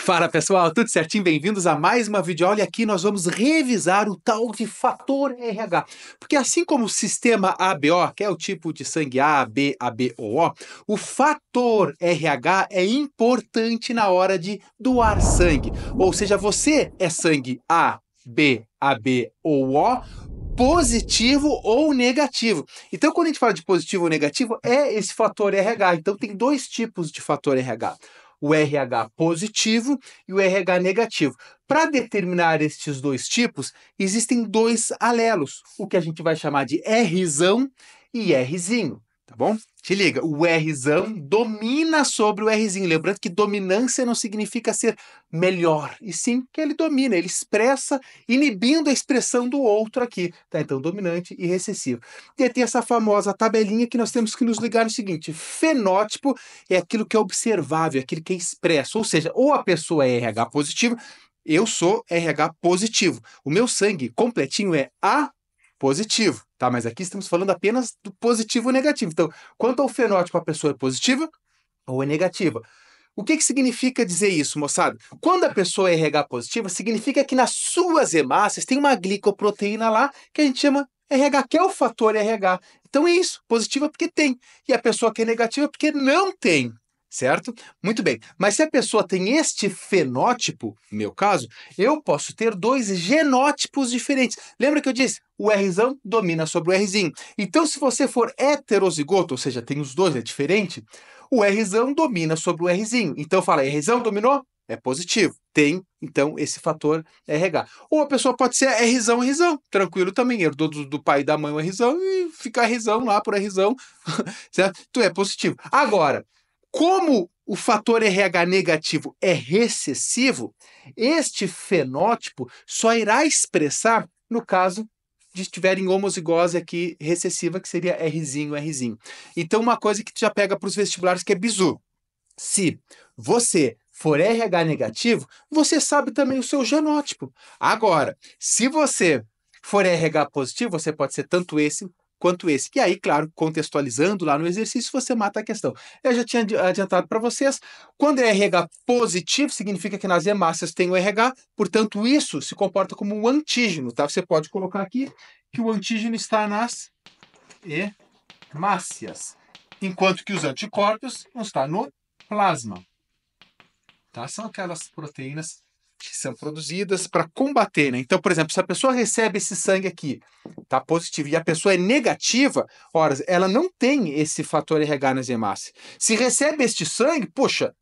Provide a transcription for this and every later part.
Fala pessoal, tudo certinho? Bem-vindos a mais uma videoaula e aqui nós vamos revisar o tal de fator RH. Porque assim como o sistema ABO, que é o tipo de sangue A, B, AB ou O, o fator RH é importante na hora de doar sangue. Ou seja, você é sangue A, B, AB ou O, positivo ou negativo. Então, quando a gente fala de positivo ou negativo, é esse fator RH. Então, tem dois tipos de fator RH. O RH positivo e o RH negativo. Para determinar estes dois tipos, existem dois alelos, o que a gente vai chamar de Rzão e Rzinho, tá bom? Te liga, o Rzão domina sobre o Rzinho. Lembrando que dominância não significa ser melhor, e sim que ele domina, ele expressa, inibindo a expressão do outro aqui, tá? Então, dominante e recessivo. E aí tem essa famosa tabelinha que nós temos que nos ligar no seguinte: fenótipo é aquilo que é observável, aquilo que é expresso, ou seja, ou a pessoa é RH positivo, eu sou RH positivo. O meu sangue completinho é A positivo, tá? Mas aqui estamos falando apenas do positivo ou negativo. Então, quanto ao fenótipo, a pessoa é positiva ou é negativa. O que significa dizer isso, moçada? Quando a pessoa é RH positiva, significa que nas suas hemácias tem uma glicoproteína lá que a gente chama RH, que é o fator RH. Então é isso, positiva porque tem. E a pessoa que é negativa porque não tem. Certo? Muito bem. Mas se a pessoa tem este fenótipo, no meu caso, eu posso ter dois genótipos diferentes. Lembra que eu disse? O Rzão domina sobre o Rzinho. Então, se você for heterozigoto, ou seja, tem os dois, é diferente, o Rzão domina sobre o Rzinho. Então, fala, Rzão dominou? É positivo. Tem, então, esse fator RH. Ou a pessoa pode ser Rzão, Rzão. Tranquilo também. Herdou do pai e da mãe o Rzão e fica Rzão lá por Rzão. Certo? Então, é positivo. Agora, como o fator RH negativo é recessivo, este fenótipo só irá expressar no caso de estiver em homozigose aqui recessiva, que seria Rzinho, Rzinho. Então, uma coisa que tu já pega para os vestibulares que é bizu. Se você for RH negativo, você sabe também o seu genótipo. Agora, se você for RH positivo, você pode ser tanto esse quanto esse. E aí, claro, contextualizando lá no exercício, você mata a questão. Eu já tinha adiantado para vocês, quando é RH positivo, significa que nas hemácias tem o RH, portanto, isso se comporta como um antígeno, tá? Você pode colocar aqui que o antígeno está nas hemácias, enquanto que os anticorpos não estão no plasma. Tá? São aquelas proteínas que são produzidas para combater, né? Então, por exemplo, se a pessoa recebe esse sangue aqui, tá positivo, e a pessoa é negativa, ora, ela não tem esse fator RH nas hemácias. Se recebe este sangue, poxa,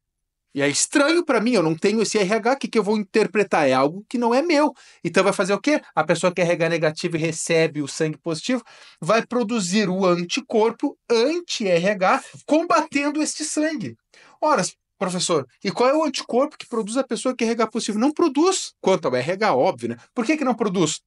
e é estranho para mim, eu não tenho esse RH, o que eu vou interpretar? É algo que não é meu. Então vai fazer o quê? A pessoa que é RH negativo e recebe o sangue positivo vai produzir o anticorpo anti-RH combatendo este sangue. Ora, professor, e qual é o anticorpo que produz a pessoa que é RH positivo? Não produz. Quanto ao RH, óbvio, né? Por que não produz?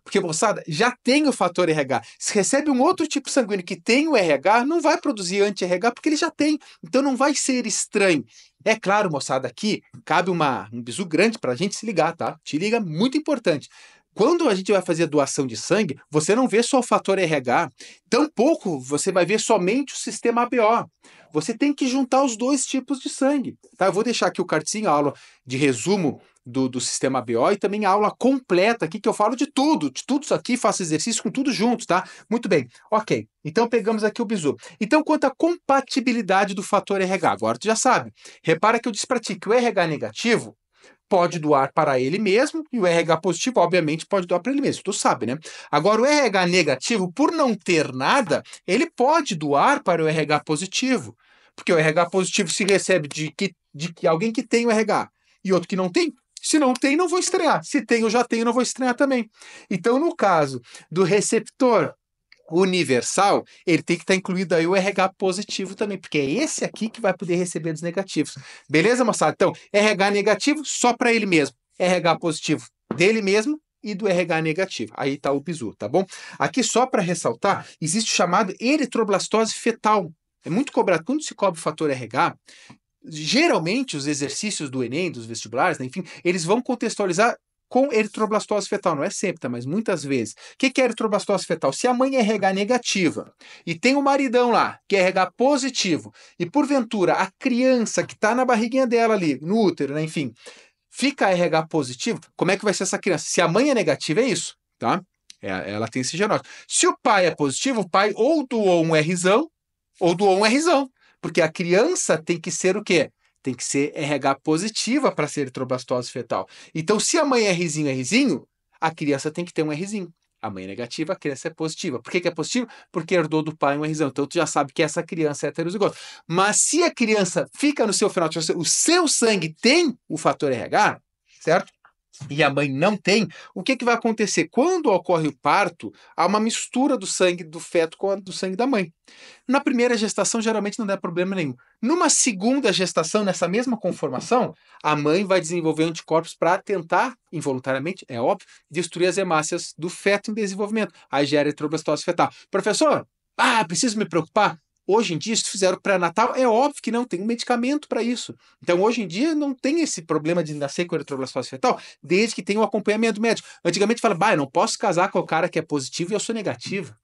Porque, moçada, já tem o fator RH. Se recebe um outro tipo sanguíneo que tem o RH, não vai produzir anti-RH porque ele já tem. Então não vai ser estranho. É claro, moçada, aqui cabe um bizu grande para a gente se ligar, tá? Te liga, muito importante. Quando a gente vai fazer doação de sangue, você não vê só o fator RH, tampouco você vai ver somente o sistema ABO. Você tem que juntar os dois tipos de sangue, tá? Eu vou deixar aqui o cardzinho, a aula de resumo do sistema ABO e também a aula completa aqui que eu falo de tudo isso aqui, faço exercício com tudo junto, tá? Muito bem, ok. Então pegamos aqui o bizu. Então, quanto à compatibilidade do fator RH, agora tu já sabe. Repara que eu disse para ti que o RH negativo pode doar para ele mesmo e o RH positivo, obviamente, pode doar para ele mesmo. Tu sabe, né? Agora, o RH negativo, por não ter nada, ele pode doar para o RH positivo. Porque o RH positivo se recebe de que alguém que tem o RH e outro que não tem. Se não tem, não vou estranhar. Se tem, eu já tenho, não vou estranhar também. Então, no caso do receptor universal, ele tem que estar incluído aí o RH positivo também, porque é esse aqui que vai poder receber dos negativos. Beleza, moçada? Então, RH negativo só para ele mesmo. RH positivo dele mesmo e do RH negativo. Aí está o bizu, tá bom? Aqui só para ressaltar, existe o chamado eritroblastose fetal. É muito cobrado. Quando se cobra o fator RH, geralmente os exercícios do Enem, dos vestibulares, né, enfim, eles vão contextualizar com eritroblastose fetal. Não é sempre, tá? Mas muitas vezes. O que é eritroblastose fetal? Se a mãe é RH negativa e tem um maridão lá, que é RH positivo, e porventura a criança que está na barriguinha dela ali, no útero, né, enfim, fica RH positivo, como é que vai ser essa criança? Se a mãe é negativa, é isso, tá? Ela tem esse genótipo. Se o pai é positivo, o pai ou doou um Rzão, ou doou um Rzão. Porque a criança tem que ser o quê? Tem que ser RH positiva para ser eritroblastose fetal. Então, se a mãe é Rzinho, a criança tem que ter um Rzinho. A mãe é negativa, a criança é positiva. Por que é positivo? Porque herdou do pai um Rzão. Então, tu já sabe que essa criança é heterozigota. Mas se a criança fica no seu fenótipo, o seu sangue tem o fator RH, certo? E a mãe não tem, o que vai acontecer? Quando ocorre o parto, há uma mistura do sangue do feto com do sangue da mãe. Na primeira gestação, geralmente não dá problema nenhum. Numa segunda gestação, nessa mesma conformação, a mãe vai desenvolver anticorpos para tentar, involuntariamente, é óbvio, destruir as hemácias do feto em desenvolvimento. Aí gera eritroblastose fetal. Professor, preciso me preocupar? Hoje em dia, se fizeram pré-natal, é óbvio que não tem um medicamento para isso. Então, hoje em dia, não tem esse problema de nascer com eritroblastose fetal, desde que tenha um acompanhamento médico. Antigamente, fala, eu não posso casar com o cara que é positivo e eu sou negativa.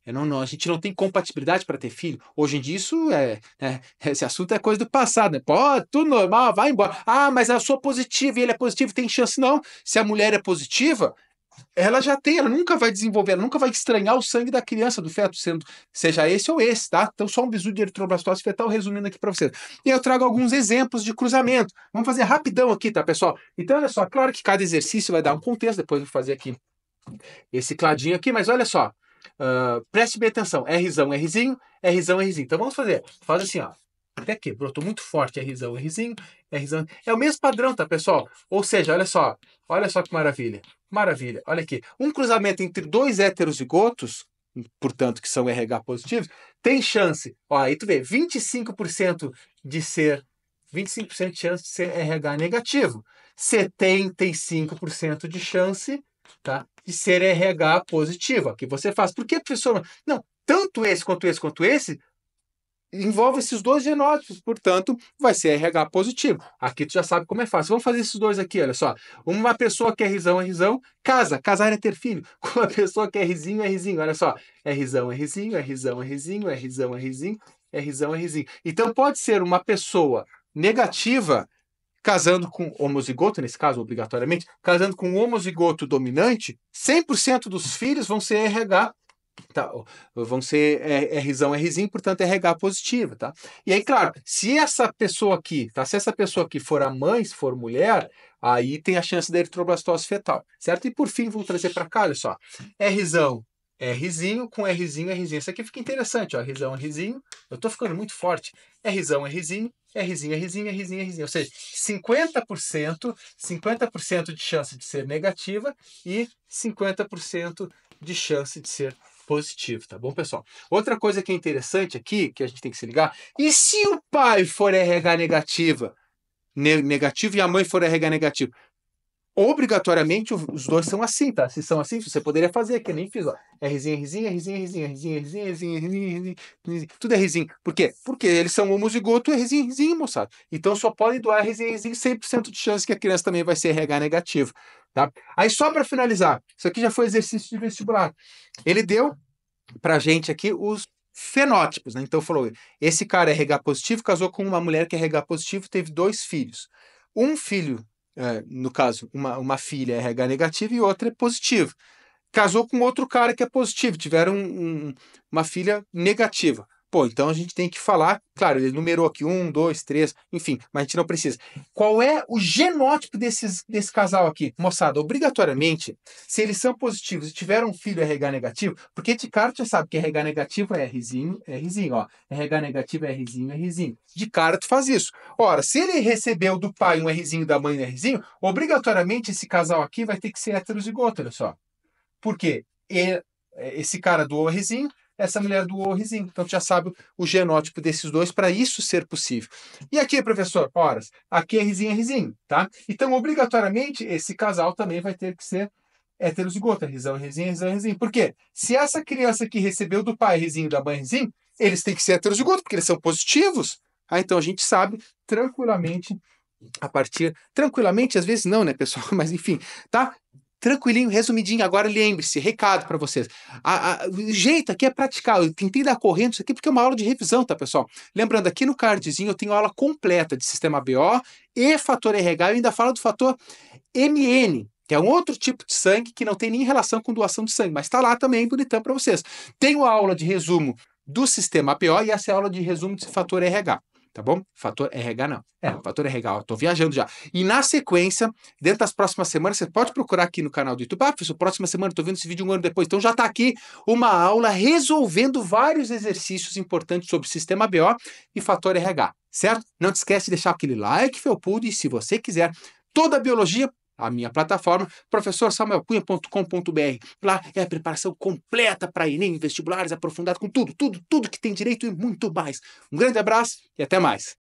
A gente não tem compatibilidade para ter filho. Hoje em dia, esse assunto é coisa do passado, né? Pode, tudo normal, vai embora. Mas eu sou positivo e ele é positivo, tem chance não. Se a mulher é positiva, ela já tem, ela nunca vai desenvolver, ela nunca vai estranhar o sangue da criança, do feto, seja esse ou esse, tá? Então, só um bisu de eritroblastose fetal, resumindo aqui para vocês. E eu trago alguns exemplos de cruzamento. Vamos fazer rapidão aqui, tá, pessoal? Então, olha só, claro que cada exercício vai dar um contexto, depois eu vou fazer aqui esse cladinho aqui, mas olha só, preste bem atenção, Rzão, Rzinho, Rzão, Rzinho. Então, vamos fazer, faz assim, ó. Até que brotou muito forte, Rzão, Rzinho, Rzão. É o mesmo padrão, tá, pessoal? Ou seja, olha só que maravilha. Maravilha, olha aqui. Um cruzamento entre dois heterozigotos, portanto, que são RH positivos, tem chance, aí tu vê, 25% de ser, 25% de chance de ser RH negativo, 75% de chance, tá, de ser RH positivo. Aqui você faz. Por que, professor? Não, tanto esse quanto esse quanto esse envolve esses dois genótipos, portanto, vai ser RH positivo. Aqui tu já sabe como é fácil. Vamos fazer esses dois aqui, olha só. Uma pessoa que é Rzão, casar é ter filho. Com uma pessoa que é Rzinho, olha só. Rzão, Rzinho, Rzinho. Então, pode ser uma pessoa negativa casando com homozigoto, nesse caso, obrigatoriamente, casando com um homozigoto dominante, 100% dos filhos vão ser RH. Tá, vão ser Rzão, Rzinho, portanto é RH positivo, tá? E aí, claro, se essa pessoa aqui for a mãe, se for mulher, aí tem a chance da eritroblastose fetal, certo? E por fim, vou trazer para cá, olha só, Rzão, Rzinho com Rzinho. Isso aqui fica interessante, ó, Rzão, Rzinho, eu tô ficando muito forte, Rzão, Rzinho, Rzinho, ou seja, 50% de chance de ser negativa e 50% de chance de ser positivo, tá bom, pessoal? Outra coisa que é interessante aqui, que a gente tem que se ligar, e se o pai for RH negativo e a mãe for RH negativo? Obrigatoriamente os dois são assim, tá? Se são assim, você poderia fazer, que eu nem fiz, ó. Rzinho, tudo é Rzinho. Por quê? Porque eles são homozigoto, Rzinho, moçada. Então só podem doar Rzinho, 100% de chance que a criança também vai ser RH negativo, tá? Aí só para finalizar, isso aqui já foi exercício de vestibular. Ele deu pra gente aqui os fenótipos, né? Então falou, esse cara é RH positivo, casou com uma mulher que é RH positivo, teve 2 filhos. Um filho, no caso, uma filha é RH negativa e outra é positiva. Casou com outro cara que é positivo, tiveram uma filha negativa. Pô, então a gente tem que falar, claro, ele numerou aqui 1, 2, 3, enfim, mas a gente não precisa. Qual é o genótipo desse casal aqui? Moçada, obrigatoriamente, se eles são positivos e tiveram um filho RH negativo, porque de cara tu já sabe que RH negativo é Rzinho, ó. RH negativo é Rzinho. De cara tu faz isso. Ora, se ele recebeu do pai um Rzinho, da mãe um Rzinho, obrigatoriamente esse casal aqui vai ter que ser heterozigoto, olha só. Por quê? Esse cara doou Rzinho, essa mulher doou Rzinho. Então, tu já sabe o genótipo desses dois para isso ser possível. E aqui, professor, horas, aqui é Rzinho, tá? Então, obrigatoriamente, esse casal também vai ter que ser heterozigoto, Rzinho. Por quê? Se essa criança que recebeu do pai Rzinho e da mãe Rzinho, eles têm que ser heterozigoto, porque eles são positivos. Então, a gente sabe tranquilamente a partir tranquilamente, às vezes não, né, pessoal? Mas enfim, tá? Tranquilinho, resumidinho. Agora lembre-se, recado para vocês. O jeito aqui é praticar. Eu tentei dar corrente isso aqui porque é uma aula de revisão, tá, pessoal? Lembrando, aqui no cardzinho eu tenho aula completa de sistema BO e fator RH. Eu ainda falo do fator MN, que é um outro tipo de sangue que não tem nem relação com doação de sangue, mas está lá também, bonitão para vocês. Tenho a aula de resumo do sistema BO e essa é a aula de resumo de fator RH. Tá bom? Fator RH não. Fator RH, eu tô viajando já. E na sequência, dentro das próximas semanas, você pode procurar aqui no canal do YouTube. Ah, professor, próxima semana, tô vendo esse vídeo um ano depois. Então já tá aqui uma aula resolvendo vários exercícios importantes sobre sistema BO e fator RH, certo? Não te esquece de deixar aquele like, felpudo, e se você quiser toda a biologia, a minha plataforma, professorsamuelcunha.com.br. Lá é a preparação completa para Enem, vestibulares, aprofundado com tudo que tem direito e muito mais. Um grande abraço e até mais.